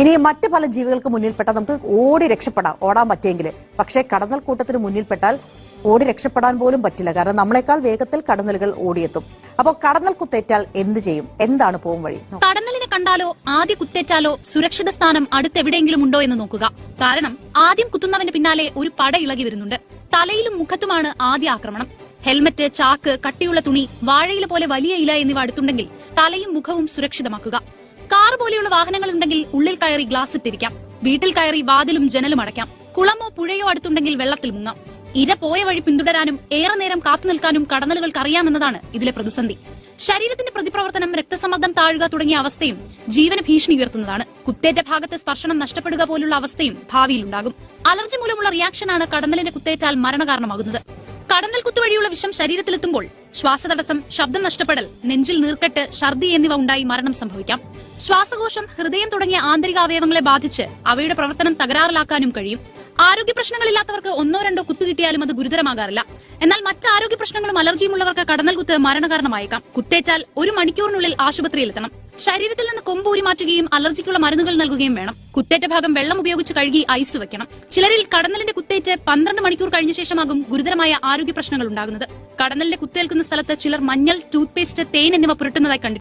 ഇനി മറ്റ് പല ജീവികൾക്ക് മുന്നിൽപ്പെട്ടാൽ നമുക്ക് ഓടി രക്ഷപ്പെടാം, ഓടാൻ പറ്റിയെങ്കിൽ. പക്ഷേ കടന്നൽ കൂട്ടത്തിന് മുന്നിൽപ്പെട്ടാൽ ഓടി രക്ഷപ്പെടാൻ പോലും പറ്റില്ല. കാരണം നമ്മളെക്കാൾ വേഗത്തിൽ കടന്നലുകൾ ഓടിയെത്തും. അപ്പോൾ കടന്നൽ കുത്തേറ്റാൽ എന്ത് ചെയ്യും? എന്താണ് പോം വഴി? കടന്നലിനെ കണ്ടാലോ ആദ്യ കുത്തേറ്റാലോ സുരക്ഷിത സ്ഥാനം അടുത്തെവിടെയെങ്കിലും ഉണ്ടോ എന്ന് നോക്കുക. കാരണം ആദ്യം കുത്തുന്നവന്റെ പിന്നാലെ ഒരു പട ഇളകി വരുന്നുണ്ട്. തലയിലും മുഖത്തുമാണ് ആദ്യ ആക്രമണം. ഹെൽമറ്റ്, ചാക്ക്, കട്ടിയുള്ള തുണി, വാഴയില പോലെ വലിയ ഇല എന്നിവ അടുത്തുണ്ടെങ്കിൽ തലയും മുഖവും സുരക്ഷിതമാക്കുക. കാർ പോലെയുള്ള വാഹനങ്ങൾ ഉണ്ടെങ്കിൽ ഉള്ളിൽ കയറി ഗ്ലാസ് ഇട്ടിരിക്കാം. വീട്ടിൽ കയറി വാതിലും ജനലും അടയ്ക്കാം. കുളമോ പുഴയോ അടുത്തുണ്ടെങ്കിൽ വെള്ളത്തിൽ മുങ്ങാം. ഇര പോയ വഴി പിന്തുടരാനും ഏറെ നേരം കാത്തുനിൽക്കാനും കടന്നലുകൾക്ക് അറിയാമെന്നതാണ് ഇതിലെ പ്രതിസന്ധി. ശരീരത്തിന്റെ പ്രതിപ്രവർത്തനം, രക്തസമ്മർദ്ദം താഴുക തുടങ്ങിയ അവസ്ഥയും ജീവന ഭീഷണി ഉയർത്തുന്നതാണ്. കുത്തേറ്റ ഭാഗത്ത് സ്പർശനം നഷ്ടപ്പെടുക പോലുള്ള അവസ്ഥയും ഭാവിയിലുണ്ടാകും. അലർജി മൂലമുള്ള റിയാക്ഷനാണ് കടന്നലിന്റെ കുത്തേറ്റാൽ മരണകാരണമാകുന്നത്. കടന്നൽ കുത്തുവഴിയുള്ള വിഷം ശരീരത്തിലെത്തുമ്പോൾ ശ്വാസതടസ്സം, ശബ്ദം നഷ്ടപ്പെടൽ, നെഞ്ചിൽ നീർക്കെട്ട്, ഛർദി എന്നിവ ഉണ്ടായി മരണം സംഭവിക്കാം. ശ്വാസകോശം, ഹൃദയം തുടങ്ങിയ ആന്തരിക അവയവങ്ങളെ ബാധിച്ച് അവയുടെ പ്രവർത്തനം തകരാറിലാക്കാനും കഴിയും. ആരോഗ്യ പ്രശ്നങ്ങളില്ലാത്തവർക്ക് ഒന്നോ രണ്ടോ കുത്തുകിട്ടിയാലും അത് ഗുരുതരമാകാറില്ല. എന്നാൽ മറ്റ് ആരോഗ്യ പ്രശ്നങ്ങളും അലർജിയും ഉള്ളവർക്ക് കടന്നൽ കുത്ത് മരണകാരണമായേക്കാം. കുത്തേറ്റാൽ 1 മണിക്കൂറിനുള്ളിൽ ആശുപത്രിയിലെത്തണം. ശരീരത്തിൽ നിന്ന് കൊമ്പ് ഊരി മാറ്റുകയും അലർജിക്കുള്ള മരുന്നുകൾ നൽകുകയും വേണം. കുത്തേറ്റ ഭാഗം വെള്ളം ഉപയോഗിച്ച് കഴുകി ഐസ് വെക്കണം. ചിലരിൽ കടന്നലിന്റെ കുത്തേറ്റ് 12 മണിക്കൂർ കഴിഞ്ഞ ശേഷമാകും ഗുരുതരമായ ആരോഗ്യ പ്രശ്നങ്ങൾ ഉണ്ടാകുന്നത്. കടന്നലിന്റെ കുത്തേൽക്കുന്ന സ്ഥലത്ത് ചിലർ മഞ്ഞൾ, ടൂത്ത് പേസ്റ്റ്, തേൻ എന്നിവ പുരട്ടുന്നതായി കണ്ടിട്ടുണ്ട്.